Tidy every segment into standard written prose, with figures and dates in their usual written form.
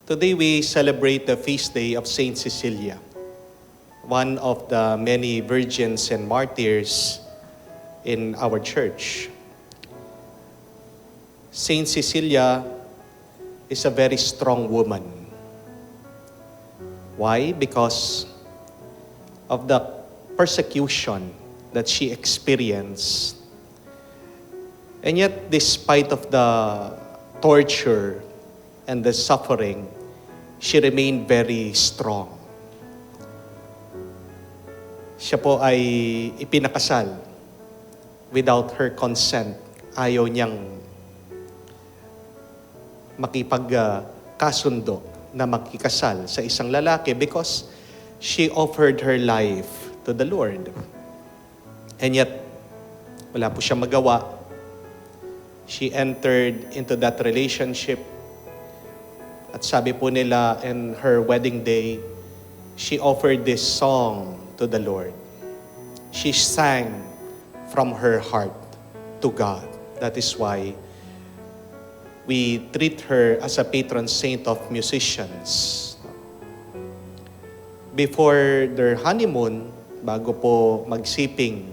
Today we celebrate the feast day of Saint Cecilia, one of the many virgins and martyrs in our church. Saint Cecilia is a very strong woman. Why? Because of the persecution that she experienced. And yet, despite of the torture and the suffering, she remained very strong. Siya po ay ipinakasal without her consent. Ayaw niyang makipagkasundo na makikasal sa isang lalaki because she offered her life to the Lord. And yet, wala po siya magawa. She entered into that relationship. At sabi po nila in her wedding day, she offered this song to the Lord. She sang from her heart to God. That is why we treat her as a patron saint of musicians. Before their honeymoon, bago po magsiping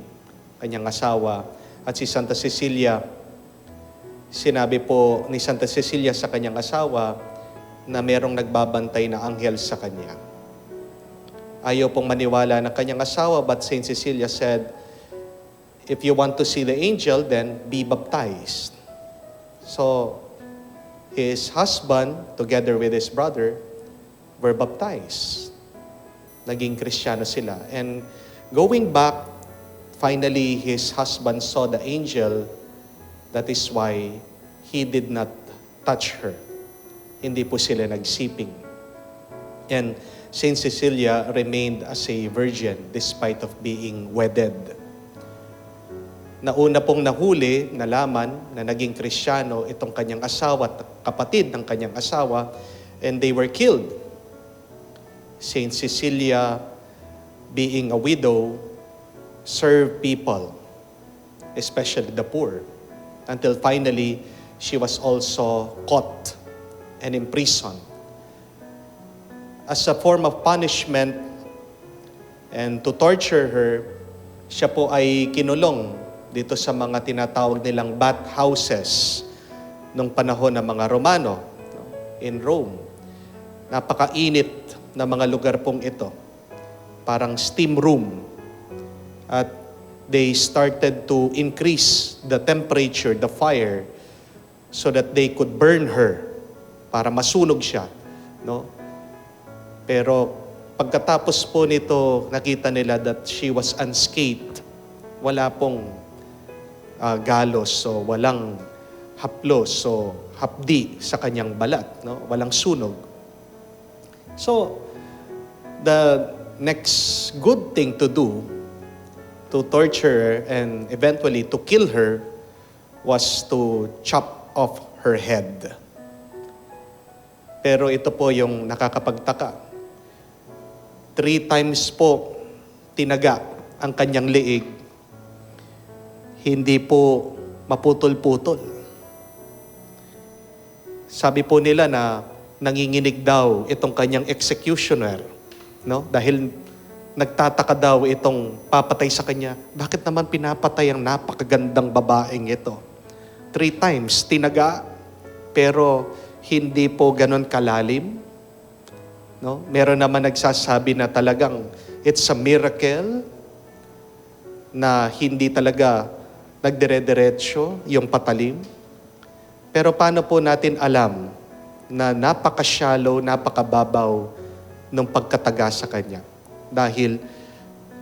kanyang asawa at si Santa Cecilia, sinabi po ni Santa Cecilia sa kanyang asawa na merong nagbabantay na anghel sa kanya. Ayaw pong maniwala ng kanyang asawa, but Saint Cecilia said, if you want to see the angel, then be baptized. So, his husband, together with his brother, were baptized. Naging Kristiyano sila. And going back, finally, his husband saw the angel. That is why he did not touch her. Hindi po sila nagsiping. And Saint Cecilia remained as a virgin despite of being wedded. Nauna pong nahuli, nalaman na naging Kristiyano itong kanyang asawa at kapatid ng kanyang asawa, and they were killed. Saint Cecilia, being a widow, served people, especially the poor, until finally she was also caught and imprisoned. As a form of punishment and to torture her, siya po ay kinulong dito sa mga tinatawag nilang bath houses nung panahon ng mga Romano in Rome. Napakainit na mga lugar pong ito. Parang steam room. At they started to increase the temperature, the fire, so that they could burn her para masunog siya. No? Pero pagkatapos po nito, nakita nila that she was unscathed. Wala pong galos, so walang haplos, so hapdi sa kanyang balat. No? Walang sunog. So, the next good thing to do to torture her and eventually to kill her was to chop off her head. Pero ito po yung nakakapagtaka. 3 times po tinaga ang kanyang liig. Hindi po maputol-putol. Sabi po nila na nanginginig daw itong kanyang executioner, no? Dahil nagtataka daw itong papatay sa kanya. Bakit naman pinapatay ang napakagandang babaeng ito? 3 times tinaga, pero hindi po ganon kalalim. No? Meron naman nagsasabi na talagang it's a miracle na hindi talaga nagdire-diretso yung patalim. Pero paano po natin alam na napaka-shallow, napakababaw ng pagkataga sa kanya? Dahil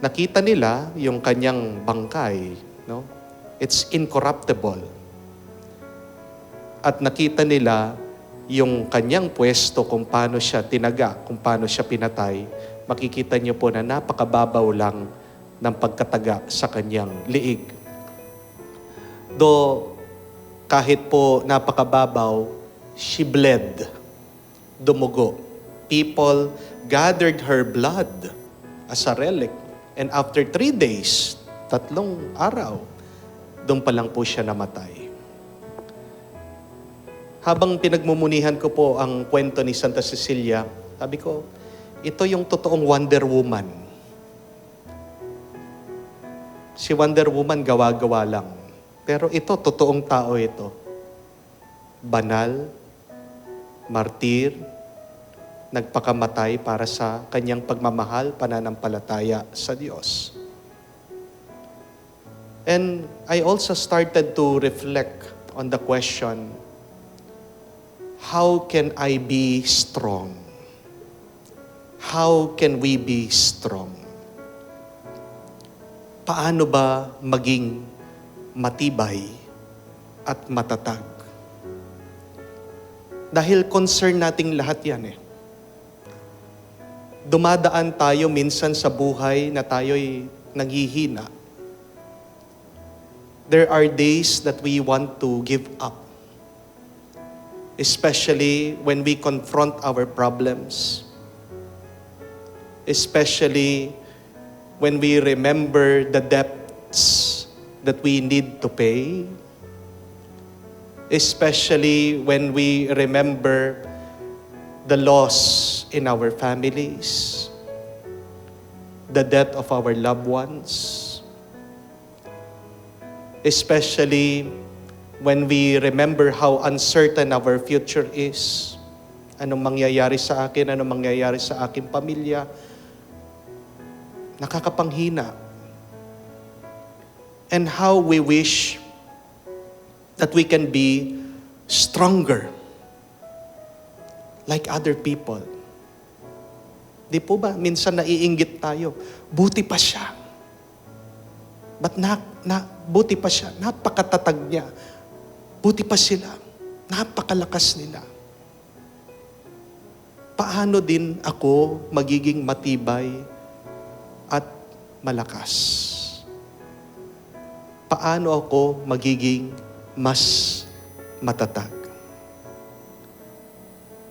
nakita nila yung kanyang bangkay, no? It's incorruptible. At nakita nila yung kanyang pwesto kung paano siya tinaga, kung paano siya pinatay. Makikita niyo po na napakababaw lang ng pagkataga sa kanyang liig. Though kahit po napakababaw, she bled. Dumugo. People gathered her blood as a relic. And after 3 days, 3 araw, doon pa lang po siya namatay. Habang pinagmumunihan ko po ang kwento ni Santa Cecilia, sabi ko, ito yung totoong Wonder Woman. Si Wonder Woman, gawa-gawa lang. Pero ito, totoong tao ito. Banal, martir, nagpakamatay para sa kanyang pagmamahal, pananampalataya sa Diyos. And I also started to reflect on the question, how can I be strong? How can we be strong? Paano ba maging matibay at matatag? Dahil concern nating lahat yan eh. Dumadaan tayo minsan sa buhay na tayo'y naghihina. There are days that we want to give up. Especially when we confront our problems. Especially when we remember the debts that we need to pay. Especially when we remember the loss in our families, the death of our loved ones. Especially when we remember how uncertain our future is. Anong mangyayari sa akin, anong mangyayari sa aking pamilya. Nakakapanghina. And how we wish that we can be stronger like other people. Di po ba? Minsan naiinggit tayo. Buti pa siya. But buti pa siya. Napakatatag niya. Buti pa sila. Napakalakas nila. Paano din ako magiging matibay at malakas? Paano ako magiging mas matatag?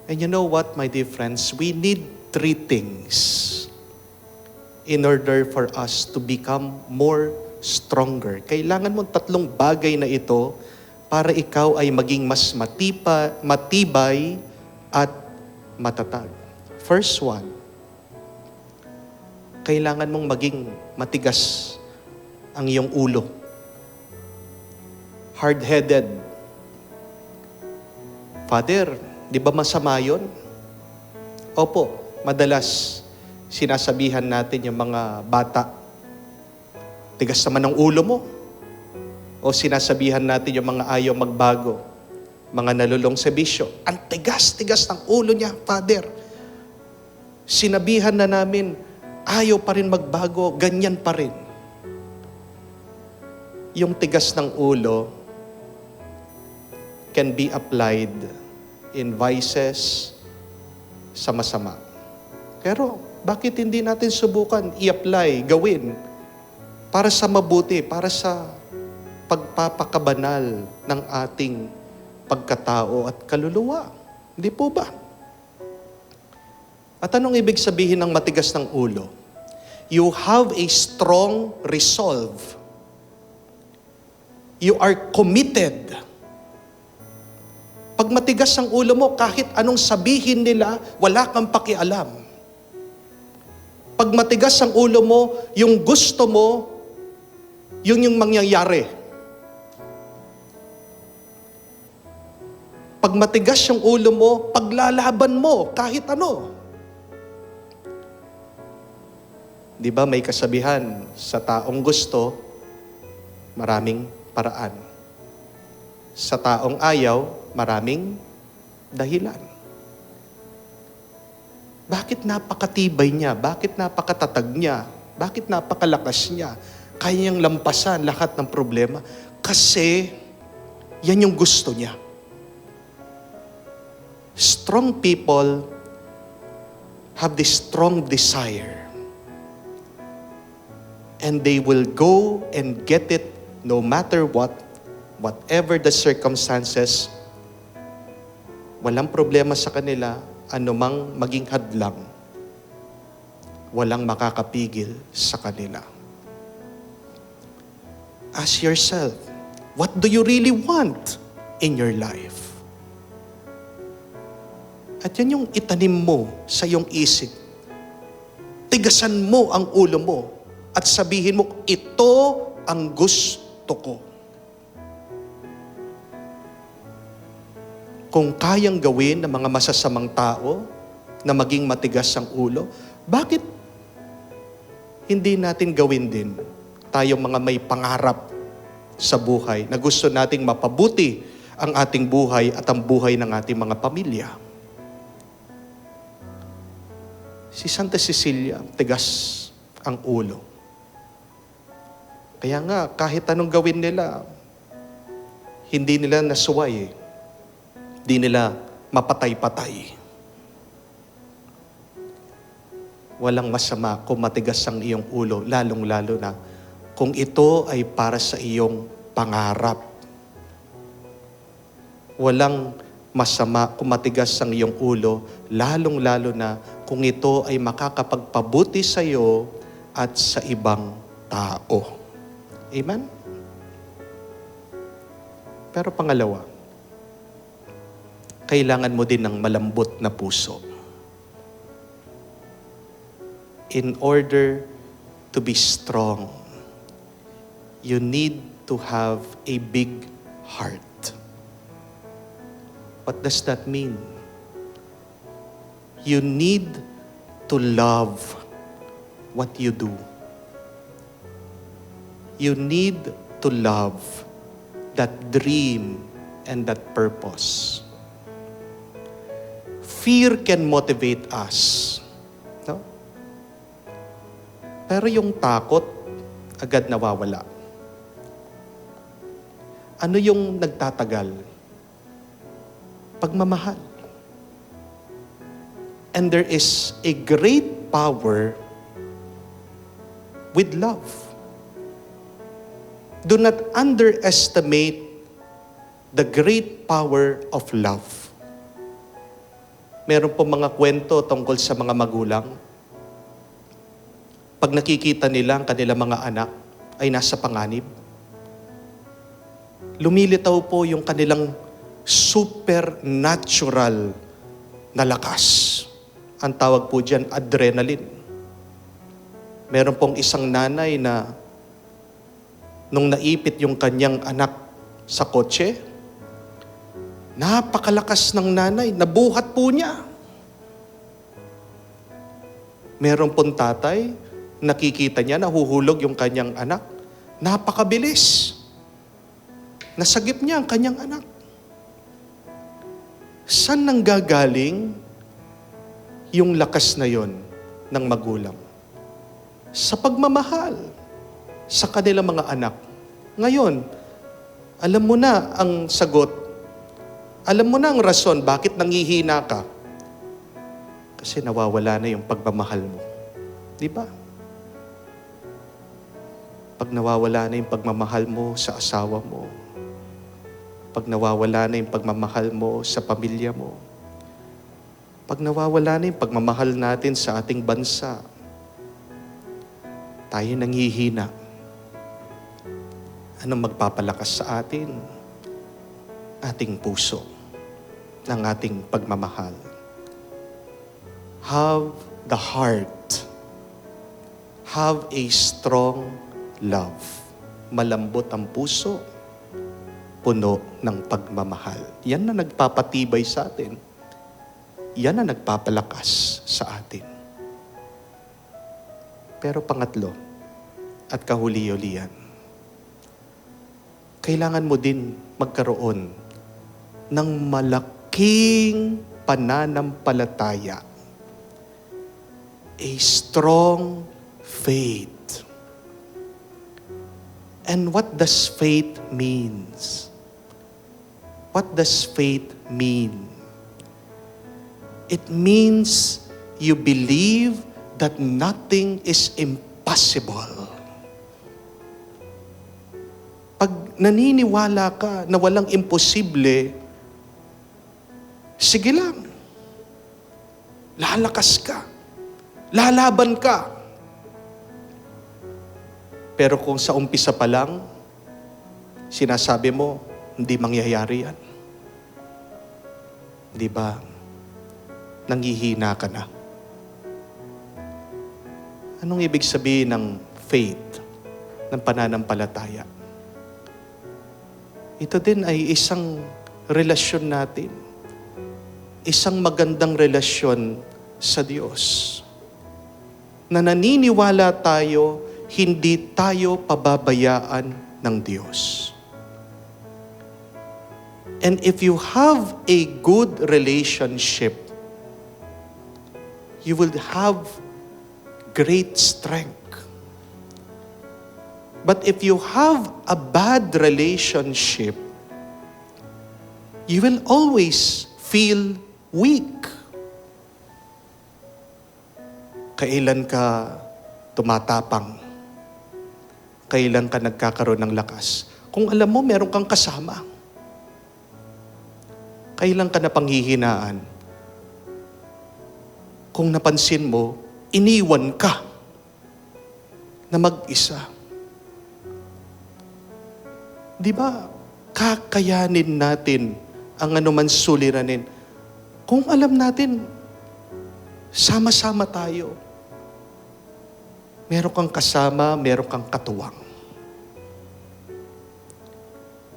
And you know what, my dear friends? We need 3 things in order for us to become more stronger. Kailangan mo 3 bagay na ito para ikaw ay maging mas matibay at matatag. First one, kailangan mong maging matigas ang iyong ulo. Hard-headed. Father, di ba masama yun? Opo, madalas sinasabihan natin yung mga bata, tigas naman ang ulo mo. O sinasabihan natin yung mga ayaw magbago, mga nalulong sa bisyo. Ang tigas-tigas ng ulo niya, Father. Sinabihan na namin, ayaw pa rin magbago, ganyan pa rin. Yung tigas ng ulo can be applied in vices sa masama. Pero bakit hindi natin subukan i-apply, gawin para sa mabuti, para sa pagpapakabanal ng ating pagkatao at kaluluwa? Hindi po ba? At anong ibig sabihin ng matigas ng ulo? You have a strong resolve. You are committed. Pag matigas ang ulo mo, kahit anong sabihin nila, wala kang pakialam. Pag matigas ang ulo mo, yung gusto mo, yun yung mangyayari. Pag matigas yung ulo mo, paglalaban mo, kahit ano. Di ba may kasabihan, sa taong gusto, maraming paraan. Sa taong ayaw, maraming dahilan. Bakit napakatibay niya? Bakit napakatatag niya? Bakit napakalakas niya? Kaya niyang lampasan lahat ng problema? Kasi yan yung gusto niya. Strong people have this strong desire. And they will go and get it no matter what, whatever the circumstances. Walang problema sa kanila, anumang maging hadlang. Walang makakapigil sa kanila. Ask yourself, what do you really want in your life? At yan yung itanim mo sa iyong isip. Tigasan mo ang ulo mo at sabihin mo, ito ang gusto ko. Kung kayang gawin ng mga masasamang tao na maging matigas ang ulo, bakit hindi natin gawin din tayong mga may pangarap sa buhay na gusto nating mapabuti ang ating buhay at ang buhay ng ating mga pamilya? Si Santa Cecilia, tigas ang ulo. Kaya nga, kahit anong gawin nila, hindi nila nasuway. Hindi nila mapatay-patay. Walang masama kung matigas ang iyong ulo, lalong-lalo na kung ito ay para sa iyong pangarap. Walang masama kung matigas ang iyong ulo, lalong-lalo na kung ito ay makakapagpabuti sa iyo at sa ibang tao. Amen? Pero pangalawa, kailangan mo din ng malambot na puso. In order to be strong, you need to have a big heart. What does that mean? You need to love what you do. You need to love that dream and that purpose. Fear can motivate us. No? Pero yung takot, agad nawawala. Ano yung nagtatagal? Pagmamahal. And there is a great power with love. Do not underestimate the great power of love. Meron po mga kwento tungkol sa mga magulang. Pag nakikita nila ang kanilang mga anak ay nasa panganib, lumilitaw po yung kanilang supernatural na lakas. Ang tawag po dyan, adrenaline. Meron pong isang nanay na nung naipit yung kanyang anak sa kotse, napakalakas ng nanay, nabuhat po niya. Meron pong tatay, nakikita niya, nahuhulog yung kanyang anak, napakabilis. Nasagip niya ang kanyang anak. Saan nanggagaling yung lakas na yon ng magulang? Sa pagmamahal sa kanilang mga anak. Ngayon, alam mo na ang sagot. Alam mo na ang rason bakit nangihina ka. Kasi nawawala na yung pagmamahal mo. Di ba? Pag nawawala na yung pagmamahal mo sa asawa mo, pag nawawala na yung pagmamahal mo sa pamilya mo, pag nawawala na yung pagmamahal natin sa ating bansa, tayo nanghihina. Anong magpapalakas sa atin? Ating puso ng ating pagmamahal. Have the heart. Have a strong love. Malambot ang puso, puno ng pagmamahal. Yan na nagpapatibay sa atin. Yan na nagpapalakas sa atin. Pero pangatlo, at kahuli-hulihan, kailangan mo din magkaroon ng malaking pananampalataya. A strong faith. And what does faith means? What does faith mean? It means you believe that nothing is impossible. Pag naniniwala ka na walang imposible, sige lang. Lalakas ka. Lalaban ka. Pero kung sa umpisa pa lang, sinasabi mo, hindi mangyayari yan. Di ba? nanghihina ka na. Anong ibig sabihin ng faith, ng pananampalataya? Ito din ay isang relasyon natin. Isang magandang relasyon sa Diyos. Na naniniwala tayo, hindi tayo pababayaan ng Diyos. And if you have a good relationship, you will have great strength. But if you have a bad relationship, you will always feel weak. Kailan ka tumatapang? Kailan ka nagkakaroon ng lakas? Kung alam mo, meron kang kasama. Kailan ka napanghihinaan? Kung napansin mo, iniwan ka na mag-isa. Di ba, kakayanin natin ang anuman suliranin kung alam natin, sama-sama tayo. Meron kang kasama, meron kang katuwang.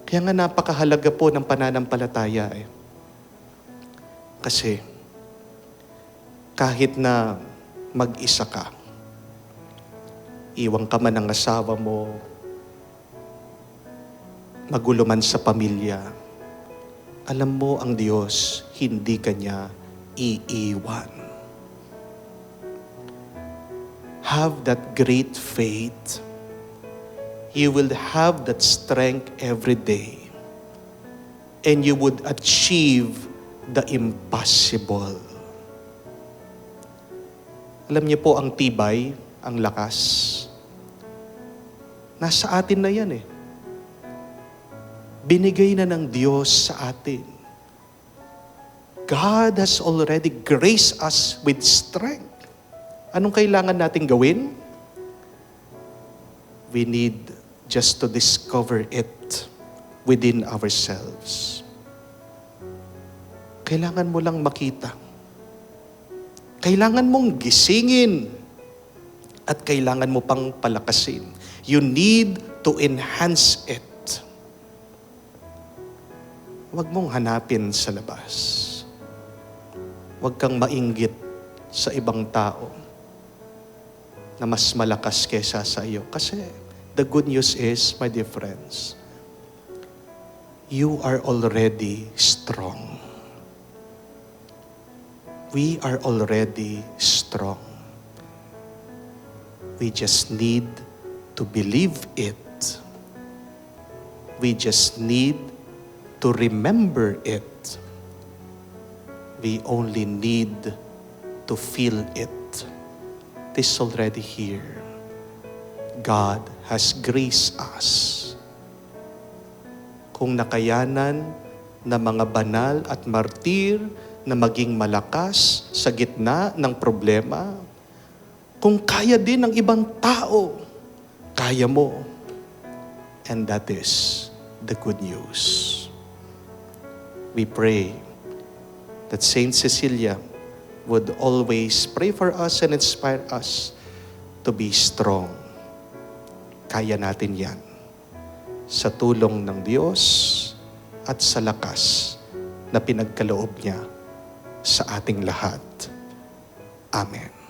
Kaya nga napakahalaga po ng pananampalataya eh. Kasi, kahit na mag-isa ka, iwan ka man ng asawa mo, magulo man sa pamilya, alam mo ang Diyos, hindi ka niya iiwan. Have that great faith. You will have that strength every day. And you would achieve the impossible. Alam niyo po ang tibay, ang lakas. Nasa atin na yan eh. Binigay na ng Diyos sa atin. God has already graced us with strength. Anong kailangan natin gawin? We need just to discover it within ourselves. Kailangan mo lang makita. Kailangan mong gisingin at kailangan mo pang palakasin. You need to enhance it. Huwag mong hanapin sa labas. Huwag kang mainggit sa ibang tao na mas malakas kesa sa iyo. Kasi the good news is, my dear friends, you are already strong. We are already strong. We just need to believe it. We just need to remember it. We only need to feel it. It is already here. God has graced us. Kung nakayanan na mga banal at martir na maging malakas sa gitna ng problema, kung kaya din ng ibang tao, kaya mo. And that is the good news. We pray that Saint Cecilia would always pray for us and inspire us to be strong. Kaya natin yan. Sa tulong ng Diyos at sa lakas na pinagkaloob niya sa ating lahat. Amen.